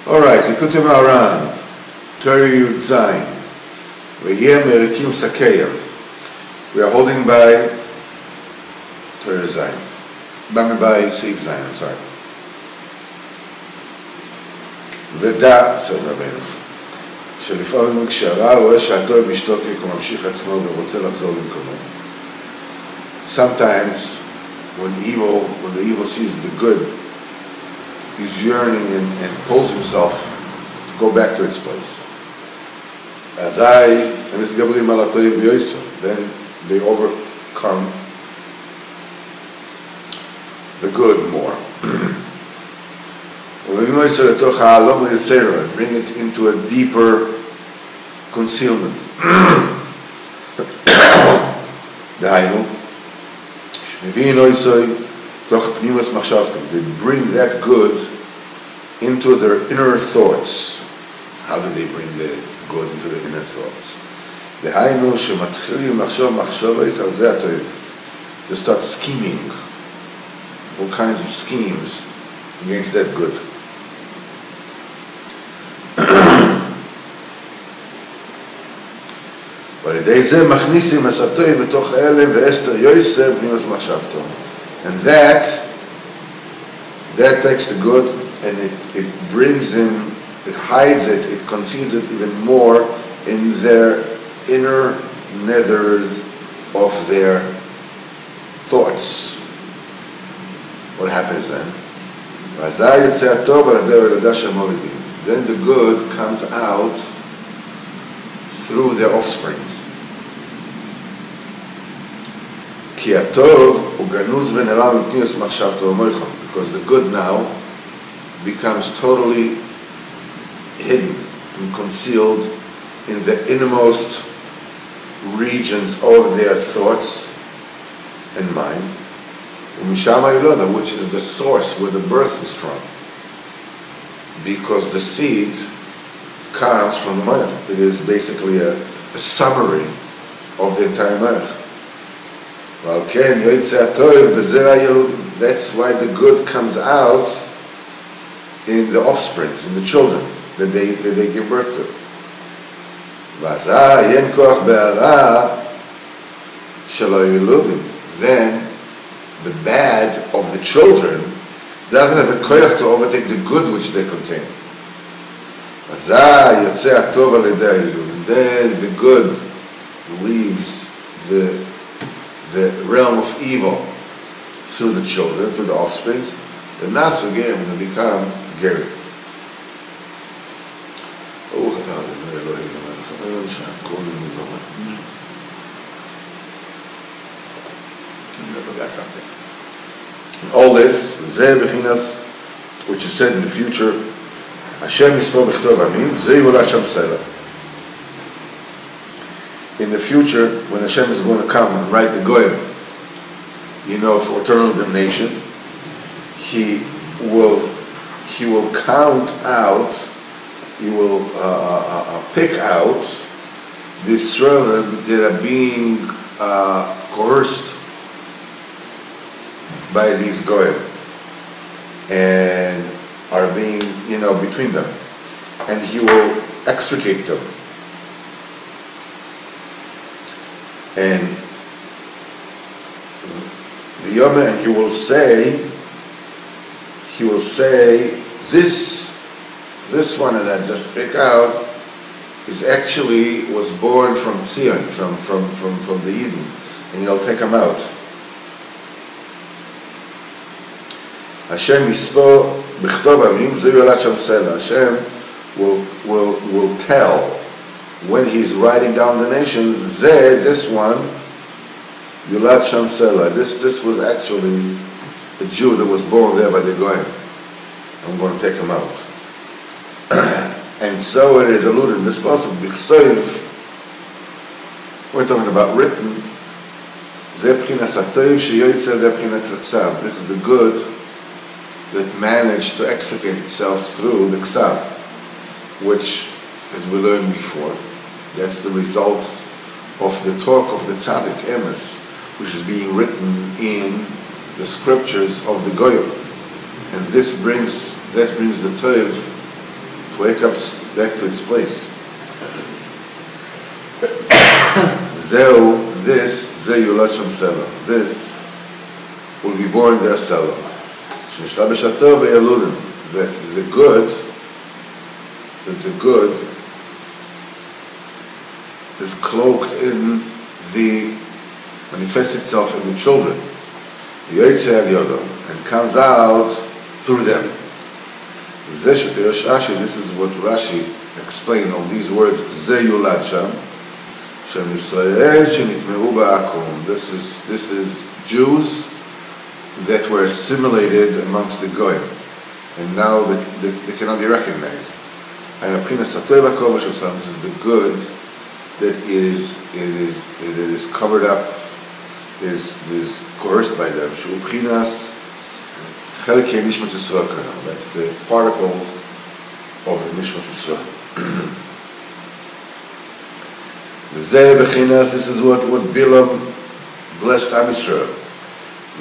Alright, Likutei Moharan, Torah Yud Zayin, V'yeh Merikim Sakeyah. We are holding by Torah Zayin. By Seif Zayin, I'm sorry. ודע, says רבנו, שלפעמים כשהרע רואה שהטוב משתוקק הוא ממשיך עצמו ורוצה לחזור למקומו. Sometimes when the evil sees the good, he's yearning and pulls himself to go back to its place. Then they overcome the good more. Bring it into a deeper concealment. They bring that good into their inner thoughts. How do they bring the good into their inner thoughts? They start scheming, all kinds of schemes against that good. And that takes the good and it brings in, it hides it, it conceals it even more in their inner nether of their thoughts. What happens then? Then the good comes out through their offsprings. Because the good now becomes totally hidden and concealed in the innermost regions of their thoughts and mind, which is the source where the birth is from. Because the seed comes from the Moach. It is basically a summary of the entire Moach. That's why the good comes out in the offsprings, in the children that they give birth to. Then the bad of the children doesn't have the koyach to overtake the good which they contain. Then the good leaves the realm of evil through the children, through the offsprings. The nas again will become Gary. I forgot something. All this, which is said in the future, in the future, when Hashem is going to come and write the Goyim, for eternal damnation, He will count out, He will pick out the Israel that are being coerced by these Goyim and are being, between them, and He will extricate them. And He will say, this one that I just picked out is actually was born from Zion, from the Eden, and He'll take him out. Hashem yispo b'chtov amim zu yolat sham sela. Hashem will tell when He's writing down the nations, this one, Yulat Sham Sela. This was actually a Jew that was born there by the Goyim. I'm going to take him out. And so it is alluded in this passage. We're talking about written. This is the good that managed to extricate itself through the Ksav, which, as we learned before, that's the result of the talk of the Tzaddik Emes, which is being written in the scriptures of the Goyim. And this brings the Tov wake up back to its place. This will be born their Sela. That the good is cloaked in manifests itself in the children. And comes out through them. This is what Rashi explained on these words. This is Jews that were assimilated amongst the Goyim, and now they cannot be recognized. And this is the good that it is covered up, is coerced by them. That's the particles of the Nishmas Yisrael. This is what Bilam blessed Am Yisrael.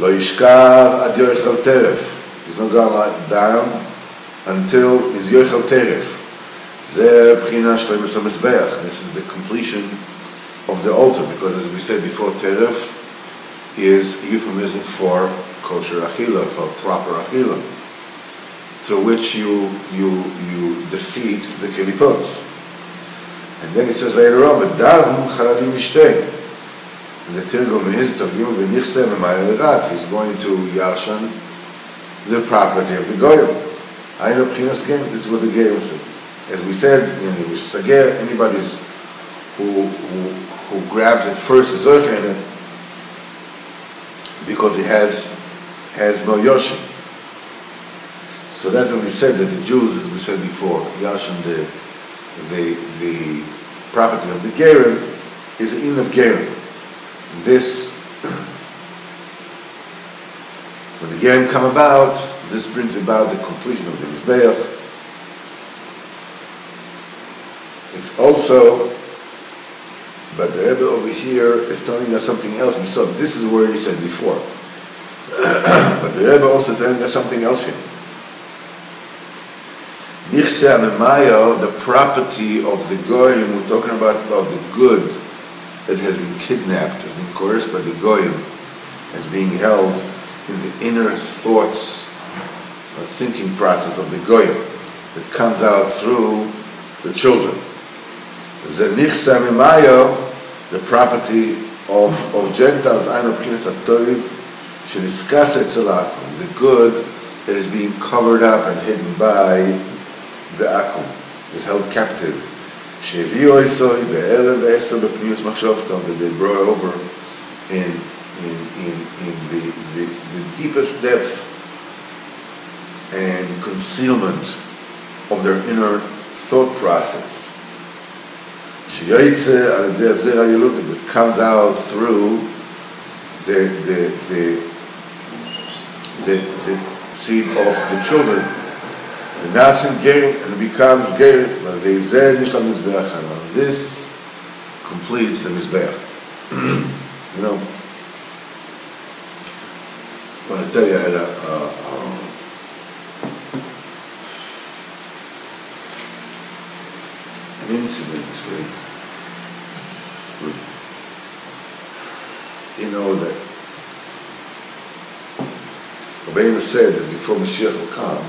Lo yishkav ad yoichel teref. He's not going to lie down until he's yoichel teref. This is the completion of the altar, because as we said before, teref is euphemism for kosher achila, for proper achila, through which you defeat the kelipot. And then it says later on, but darum chalalim mishtei. And the Tirgum is Targum v'nichsem v'mayerat. He's going to Yashan, the property of the Goyim. I know Pchinas Gerim. This is what the Gerim said. As we said, anybody who grabs it first is Zoychen, because he has no Yoshin. So that's when we said that the Jews, as we said before, Yashan, the property of the Gerim, is the in of Gerim. This, when the Gerim come about, this brings about the completion of the Mizbeach. It's also, but the Rebbe over here is telling us something else. We saw this is where he said before. But the Rebbe also telling us something else here. Nichse Amemayo, the property of the Goyim, we're talking about the good that has been kidnapped, has been coerced by the Goyim, as being held in the inner thoughts or thinking process of the Goyim that comes out through the children. The Nichse Amemayo, the property of Gentiles, the good that is being covered up and hidden by the Akum, is held captive. That they brought over in the deepest depths and concealment of their inner thought process. That comes out through the seed of the children. The Nasim Gerim, and it becomes Gerim. This completes the Mizbeach. You know, I want to tell you, I had an incident with you know, that Rabbeinu said that before Mashiach will come,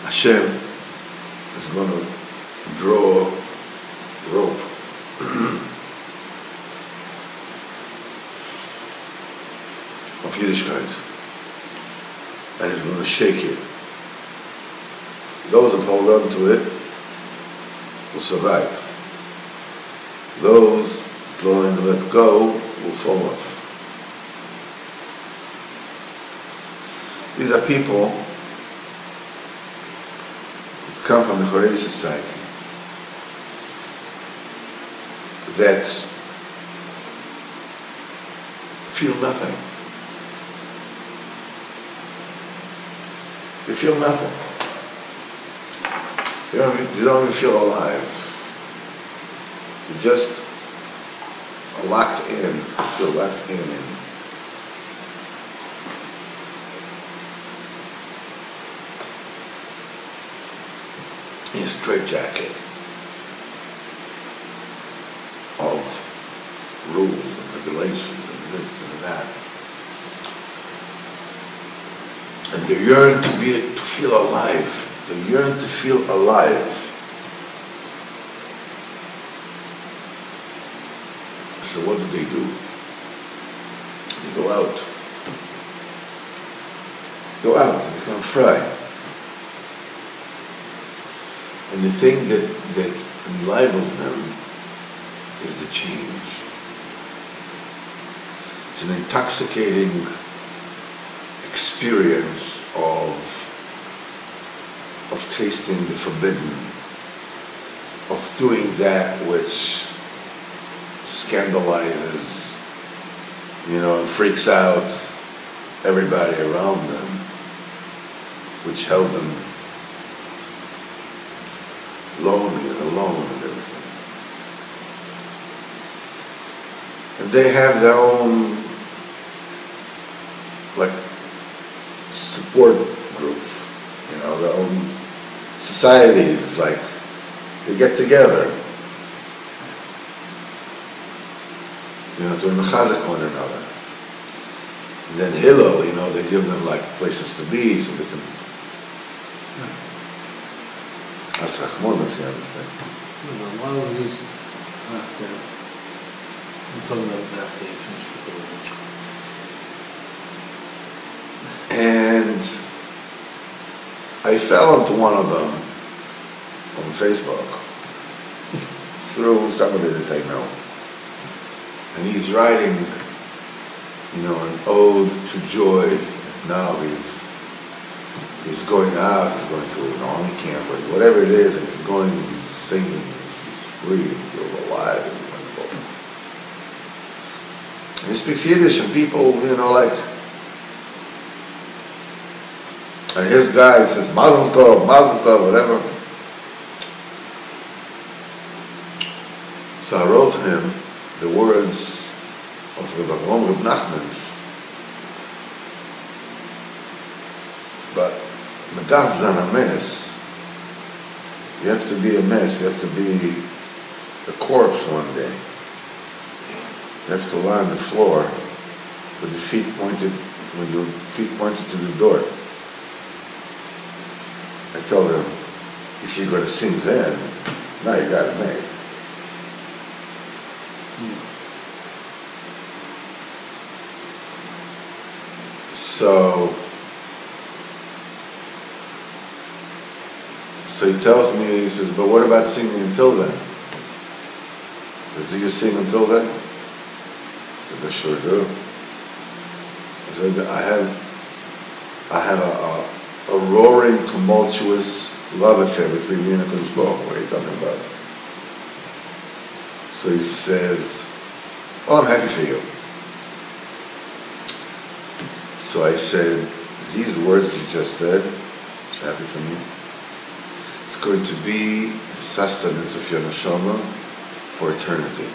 Hashem is going to draw rope of Yiddishkeit, and he's going to shake it. Those that hold on to it will survive. Those that learn to let go will fall off. These are people that come from the Haredi society that feel nothing. They feel nothing. They don't even feel alive. They're just locked in. Feel locked in a straitjacket of rules and regulations and this and that. And they yearn to feel alive. They yearn to feel alive. So what do? They go out. Go out and become free. And the thing that enlivens them is the change. It's an intoxicating experience of tasting the forbidden, of doing that which scandalizes, and freaks out everybody around them, which held them lonely and alone and everything. And they have their own, support group, their own societies, they get together, to mechazek one another. And then Hillel, they give them places to be so they can. That's Rachmanis, you understand? A lot of these, I'm talking about this after you finish recording. And I fell into one of them on Facebook through somebody that I know. And he's writing, an ode to joy. Now he's going out, he's going to an army camp, or whatever it is, and he's singing, he's free, he's alive, and wonderful. And he speaks Yiddish, and people, and his guy says, Mazel Tov, whatever. So I wrote to him the words of Reb Nachman's, but Megav Zan a mess. You have to be a mess. You have to be a corpse one day. You have to lie on the floor with your feet pointed, to the door. I told him, if you're going to sing then, now you got it made. So he tells me, he says, but what about singing until then? He says, do you sing until then? I said, I sure do. I said, I have a roaring, tumultuous love affair between me and Hakadosh Baruch Hu. What are you talking about? So he says, well, I'm happy for you. So I said, these words you just said, it's happy for me. It's going to be the sustenance of your neshama for eternity.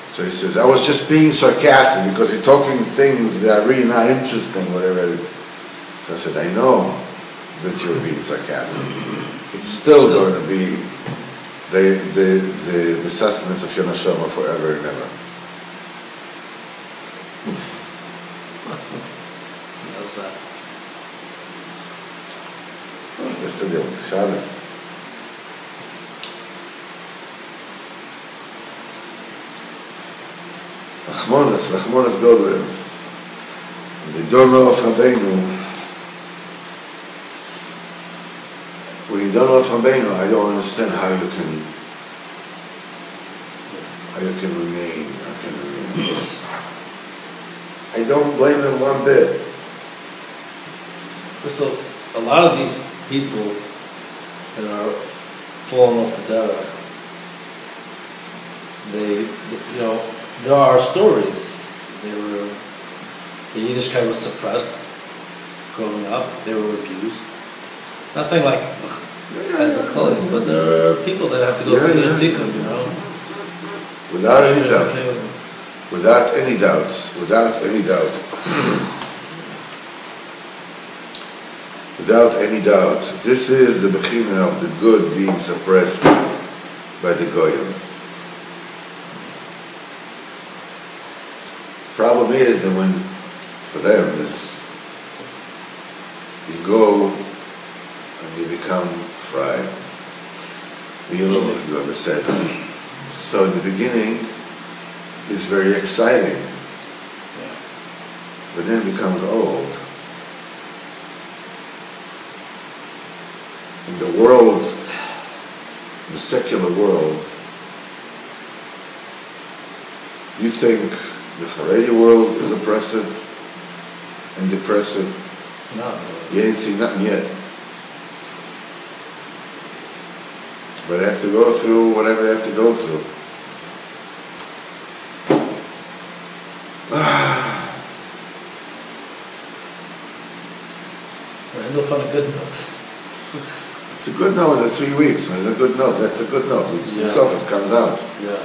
So he says, I was just being sarcastic because you're talking things that are really not interesting, whatever. So I said, I know that you're being sarcastic. It's still going to be the sustenance of your neshama forever and ever. How's that? Yesterday was Shabbos. Rachmanis Godel. They don't know of Rabbeinu. When you don't know of Rabbeinu, I don't understand how you can remain. I don't blame them one bit. So a lot of these people that are falling off the derech, there are stories. The Yiddishkeit was suppressed growing up. They were abused. Not saying as a cause, but there are people that have to go through the tikkun, Without any doubt. Without any doubt. Without any doubt. Without any doubt. This is the bechina of the good being suppressed by the goyim. Problem is that when, for them, is you go and you become fried. You know what you ever said. So in the beginning, it's very exciting. Yeah. But then it becomes old. In the world, the secular world, you think the Haredi world is oppressive and depressive? No. You ain't seen nothing yet. But they have to go through whatever they have to go through. We'll end off on a good note. It's a good note, it's 3 weeks. It's a good note, that's a good note. It's itself, it comes out. Yeah.